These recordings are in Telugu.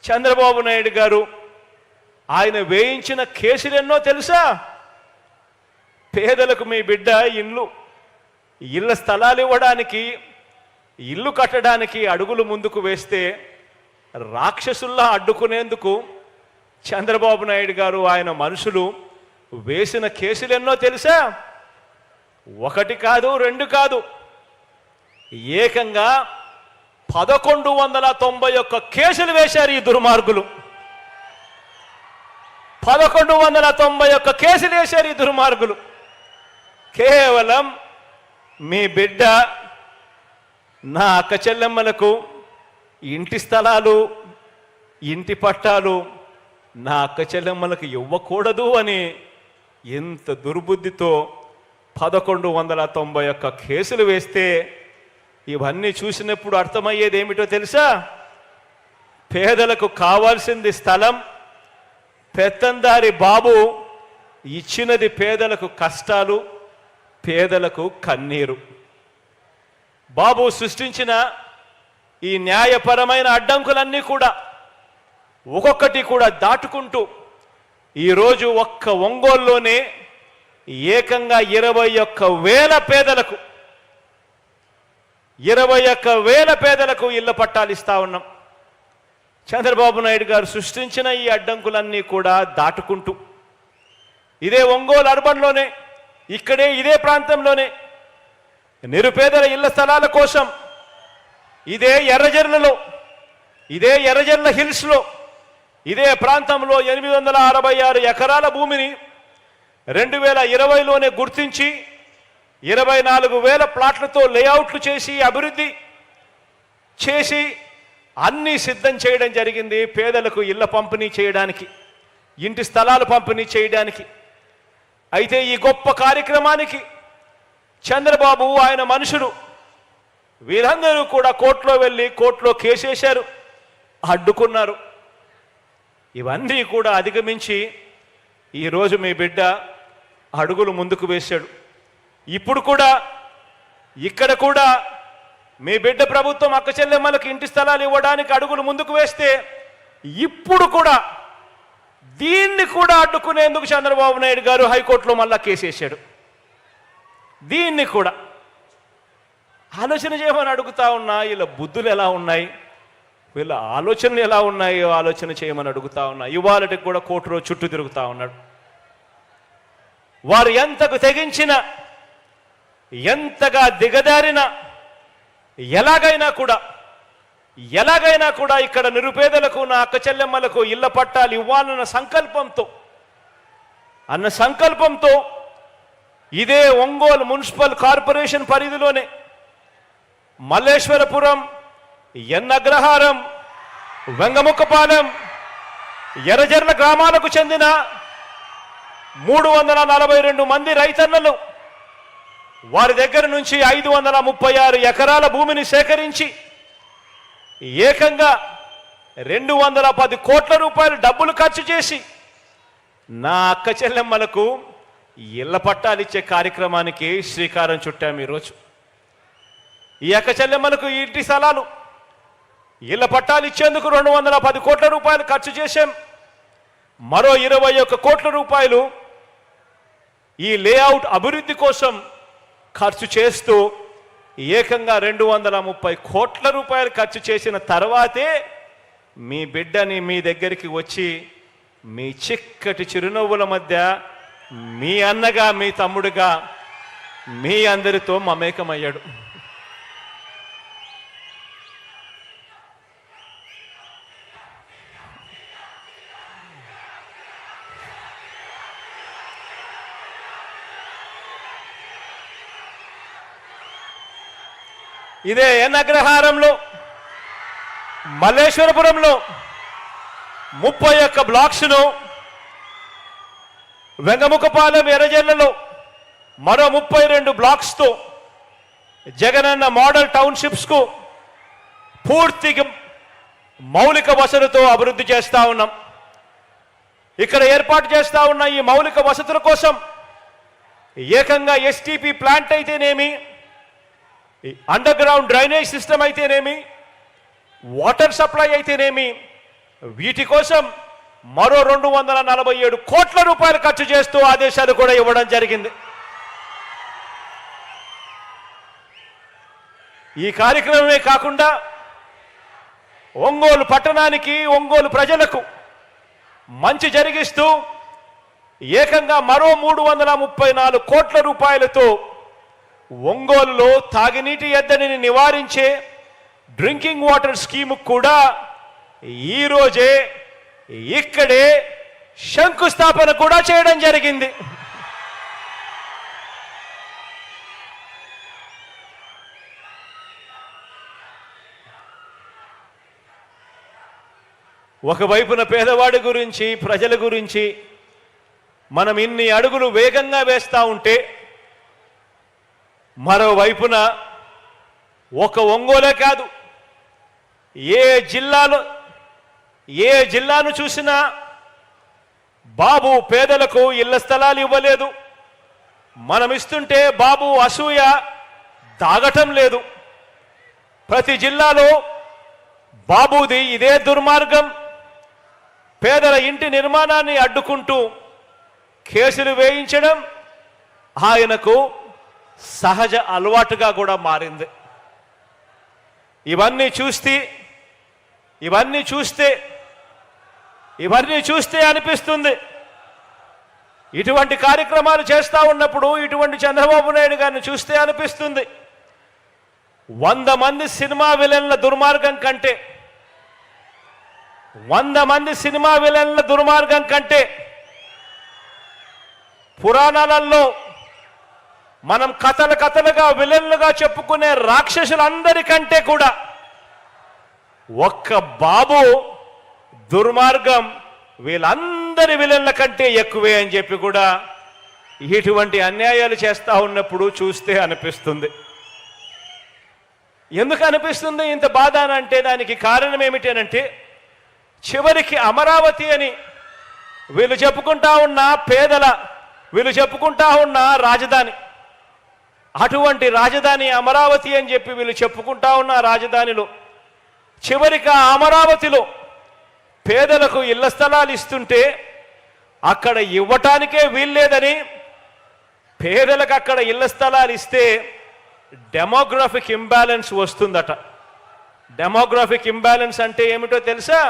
చంద్రబాబు నాయుడు గారు ఆయన వేయించిన కేసులు ఎన్నో తెలుసా? పేదలకు మీ బిడ్డ ఇళ్ళ స్థలాలు ఇవ్వడానికి, ఇల్లు కట్టడానికి అడుగులు ముందుకు వేస్తే రాక్షసుల్లా అడ్డుకునేందుకు చంద్రబాబు నాయుడు గారు ఆయన మనుషులు వేసిన కేసులు ఎన్నో తెలుసా? ఒకటి కాదు, రెండు కాదు, ఏకంగా 1191 కేసులు వేశారు ఈ దుర్మార్గులు. 1191 కేసులు వేశారు ఈ దుర్మార్గులు. కేవలం మీ బిడ్డ నా అక్క చెల్లెమ్మలకు ఇంటి స్థలాలు, ఇంటి పట్టాలు నా అక్క చెల్లెమ్మలకు ఇవ్వకూడదు అని ఎంత దుర్బుద్ధితో 1191 కేసులు వేస్తే ఇవన్నీ చూసినప్పుడు అర్థమయ్యేది ఏమిటో తెలుసా? పేదలకు కావాల్సింది స్థలం, పెత్తందారి బాబు ఇచ్చినది పేదలకు కష్టాలు, పేదలకు కన్నీరు. బాబు సృష్టించిన ఈ న్యాయపరమైన అడ్డంకులన్నీ కూడా ఒక్కొక్కటి కూడా దాటుకుంటూ ఈరోజు ఒక్క ఒంగోలులోనే ఏకంగా 21,000 పేదలకు 21,000 పేదలకు ఇళ్ల పట్టాలు ఇస్తా ఉన్నాం. చంద్రబాబు నాయుడు గారు సృష్టించిన ఈ అడ్డంకులన్నీ కూడా దాటుకుంటూ ఇదే ఒంగోలు అర్బన్లోనే, ఇదే ప్రాంతంలోనే నిరుపేదల ఇళ్ల స్థలాల కోసం ఇదే ఎర్రజర్ల హిల్స్లో ఇదే ప్రాంతంలో 866 ఎకరాల భూమిని 2020లోనే గుర్తించి 24,000 ప్లాట్లతో లేఅవుట్లు చేసి అభివృద్ధి చేసి అన్నీ సిద్ధం చేయడం జరిగింది. పేదలకు ఇళ్ల పంపిణీ చేయడానికి, ఇంటి స్థలాలు పంపిణీ చేయడానికి. అయితే ఈ గొప్ప కార్యక్రమానికి చంద్రబాబు ఆయన మనుషులు వీరందరూ కూడా కోర్టులో వెళ్ళి కోర్టులో కేసేశారు, అడ్డుకున్నారు. ఇవన్నీ కూడా అధిగమించి ఈరోజు మీ బిడ్డ అడుగులు ముందుకు వేశాడు. ఇప్పుడు కూడా ఇక్కడ కూడా మీ బిడ్డ ప్రభుత్వం అక్క చెల్లెమ్మలకు ఇంటి స్థలాలు ఇవ్వడానికి అడుగులు ముందుకు వేస్తే ఇప్పుడు కూడా దీన్ని కూడా అడ్డుకునేందుకు చంద్రబాబు నాయుడు గారు హైకోర్టులో మళ్ళా కేసేశాడు. దీన్ని కూడా ఆలోచన చేయమని అడుగుతా ఉన్నా. వీళ్ళ బుద్ధులు ఎలా ఉన్నాయి, వీళ్ళ ఆలోచనలు ఎలా ఉన్నాయో ఆలోచన చేయమని అడుగుతా ఉన్నా. ఇవాళకి కూడా కోర్టులో చుట్టూ తిరుగుతూ ఉన్నాడు. వారు ఎంతకు తెగించిన, ఎంతగా దిగదారిన, ఎలాగైనా కూడా ఇక్కడ నిరుపేదలకు, నా అక్క చెల్లెమ్మలకు ఇళ్ల పట్టాలు ఇవ్వాలన్న సంకల్పంతో ఇదే ఒంగోలు మున్సిపల్ కార్పొరేషన్ పరిధిలోనే మల్లేశ్వరపురం, ఎన్నగ్రహారం, వెంగముక్కపాలెం, ఎర్రజర్ల గ్రామాలకు చెందిన 342 మంది రైతన్నలు వారి దగ్గర నుంచి 536 ఎకరాల భూమిని సేకరించి ఏకంగా 210 కోట్ల రూపాయలు డబ్బులు ఖర్చు చేసి నా అక్క చెల్లెమ్మలకు ఇళ్ల పట్టాలు ఇచ్చే కార్యక్రమానికి శ్రీకారం చుట్టాము. ఈరోజు ఈ అక్క చెల్లెమ్మలకు ఇంటి స్థలాలు, ఇళ్ల పట్టాలు ఇచ్చేందుకు 210 కోట్ల రూపాయలు ఖర్చు చేశాం. మరో 21 కోట్ల రూపాయలు ఈ లేఅవుట్ అభివృద్ధి కోసం ఖర్చు చేస్తూ ఏకంగా 230 కోట్ల రూపాయలు ఖర్చు చేసిన తర్వాతే మీ బిడ్డని మీ దగ్గరికి వచ్చి మీ చిక్కటి చిరునవ్వుల మధ్య మీ అన్నగా, మీ తమ్ముడుగా మీ అందరితో మమేకమయ్యాడు. ఇదే ఎన్నగ్రహారంలో, మల్లేశ్వరపురంలో 31 బ్లాక్స్ను, వెంగముక్కపాలెం, ఎర్రజర్లలో మరో 32 బ్లాక్స్తో జగనన్న మోడల్ టౌన్షిప్స్కు పూర్తిగా మౌలిక వసతులతో అభివృద్ధి చేస్తూ ఉన్నాం. ఇక్కడ ఏర్పాటు చేస్తూ ఉన్న ఈ మౌలిక వసతుల కోసం ఏకంగా ఎస్టీపీ ప్లాంట్ అయితేనేమి, అండర్ గ్రౌండ్ డ్రైనేజ్ సిస్టమ్ అయితేనేమి, వాటర్ సప్లై అయితేనేమి, వీటి కోసం మరో 247 కోట్ల రూపాయలు ఖర్చు చేస్తూ ఆదేశాలు కూడా ఇవ్వడం జరిగింది. ఈ కార్యక్రమమే కాకుండా ఒంగోలు పట్టణానికి, ఒంగోలు ప్రజలకు మంచి జరిగిస్తూ ఏకంగా మరో 334 కోట్ల రూపాయలతో ఒంగోలులో తాగునీటి ఎద్దడిని నివారించే డ్రింకింగ్ వాటర్ స్కీమ్ కూడా ఈరోజే ఇక్కడే శంకుస్థాపన కూడా చేయడం జరిగింది. ఒకవైపున పేదవాడి గురించి, ప్రజల గురించి మనం ఇన్ని అడుగులు వేగంగా వేస్తూ ఉంటే, మరోవైపున ఒక ఒంగోలే కాదు, ఏ జిల్లాను చూసినా బాబు పేదలకు ఇళ్ల స్థలాలు ఇవ్వలేదు, మనం ఇస్తుంటే బాబు అసూయ దాగటం లేదు. ప్రతి జిల్లాలో బాబుది ఇదే దుర్మార్గం. పేదల ఇంటి నిర్మాణాన్ని అడ్డుకుంటూ కేసులు వేయించడం ఆయనకు సహజ అలవాటుగా కూడా మారింది. ఇవన్నీ చూస్తే అనిపిస్తుంది, ఇటువంటి కార్యక్రమాలు చేస్తూ ఉన్నప్పుడు, ఇటువంటి చంద్రబాబు నాయుడు గారిని చూస్తే అనిపిస్తుంది, 100 మంది సినిమా విలన్ల దుర్మార్గం కంటే 100 మంది సినిమా విలన్ల దుర్మార్గం కంటే పురాణాలలో మనం కథలుగా విలన్లుగా చెప్పుకునే రాక్షసులందరికంటే కూడా ఒక్క బాబు దుర్మార్గం వీళ్ళందరి విలన్ల కంటే ఎక్కువే అని చెప్పి కూడా ఇటువంటి అన్యాయాలు చేస్తూ ఉన్నప్పుడు చూస్తే అనిపిస్తుంది. ఎందుకు అనిపిస్తుంది ఇంత బాధ అంటే దానికి కారణం ఏమిటనంటే, చివరికి అమరావతి అని వీళ్ళు చెప్పుకుంటా ఉన్న రాజధాని, అటువంటి రాజధాని అమరావతి అని చెప్పి వీళ్ళు చెప్పుకుంటా ఉన్న రాజధానిలో చివరికి అమరావతిలో పేదలకు ఇళ్ల స్థలాలు ఇస్తుంటే అక్కడ ఇవ్వటానికే వీల్లేదని, పేదలకు అక్కడ ఇళ్ల స్థలాలు ఇస్తే డెమోగ్రఫిక్ ఇంబ్యాలెన్స్ వస్తుందట. డెమోగ్రఫిక్ ఇంబ్యాలెన్స్ అంటే ఏమిటో తెలుసా?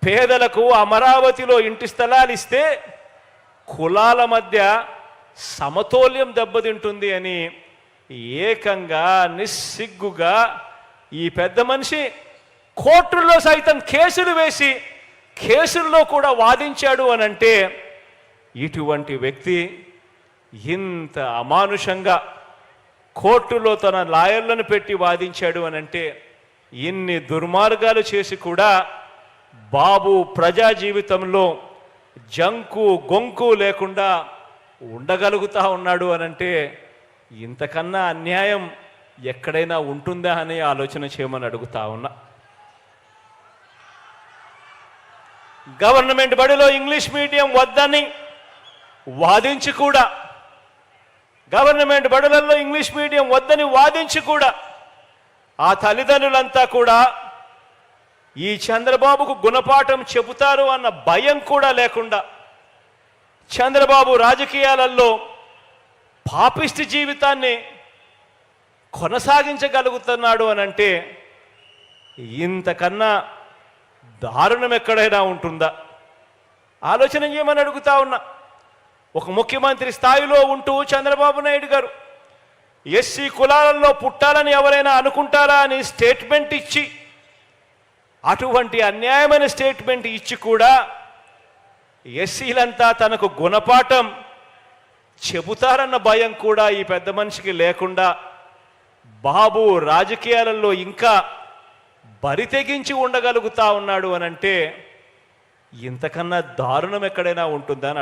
పేదలకు అమరావతిలో ఇంటి స్థలాలు ఇస్తే కులాల మధ్య సమతౌల్యం దెబ్బతింటుంది అని ఏకంగా నిస్సిగ్గుగా ఈ పెద్ద మనిషి కోర్టుల్లో సైతం కేసులు వేసి కేసుల్లో కూడా వాదించాడు అనంటే, ఇటువంటి వ్యక్తి ఇంత అమానుషంగా కోర్టులో తన లాయర్లను పెట్టి వాదించాడు అనంటే, ఇన్ని దుర్మార్గాలు చేసి కూడా బాబు ప్రజా జీవితంలో జంకు గొంకు లేకుండా ఉండగలుగుతా ఉన్నాడు అనంటే, ఇంతకన్నా అన్యాయం ఎక్కడైనా ఉంటుందా అని ఆలోచన చేయమని అడుగుతా ఉన్నా. గవర్నమెంట్ బడిలో ఇంగ్లీష్ మీడియం వద్దని వాదించి కూడా, గవర్నమెంట్ బడులలో ఇంగ్లీష్ మీడియం వద్దని వాదించి కూడా ఆ తల్లిదండ్రులంతా కూడా ఈ చంద్రబాబుకు గుణపాఠం చెబుతారు అన్న భయం కూడా లేకుండా చంద్రబాబు రాజకీయాలలో పాపిష్టి జీవితాన్ని కొనసాగించగలుగుతున్నాడు అనంటే, ఇంతకన్నా దారుణం ఎక్కడైనా ఉంటుందా? ఆలోచన చేయమని అడుగుతా ఉన్నా. ఒక ముఖ్యమంత్రి స్థాయిలో ఉంటూ చంద్రబాబు నాయుడు గారు ఎస్సీ కులాలలో పుట్టాలని ఎవరైనా అనుకుంటారా అని స్టేట్మెంట్ ఇచ్చి, అటువంటి అన్యాయమైన స్టేట్మెంట్ ఇచ్చి కూడా ఎస్సీలంతా తనకు గుణపాఠం చెబుతారన్న భయం కూడా ఈ పెద్ద మనిషికి లేకుండా బాబు రాజకీయాలలో ఇంకా బరి తెగించి ఉండగలుగుతా ఉన్నాడు అనంటే, ఇంతకన్నా దారుణం ఎక్కడైనా ఉంటుందా అని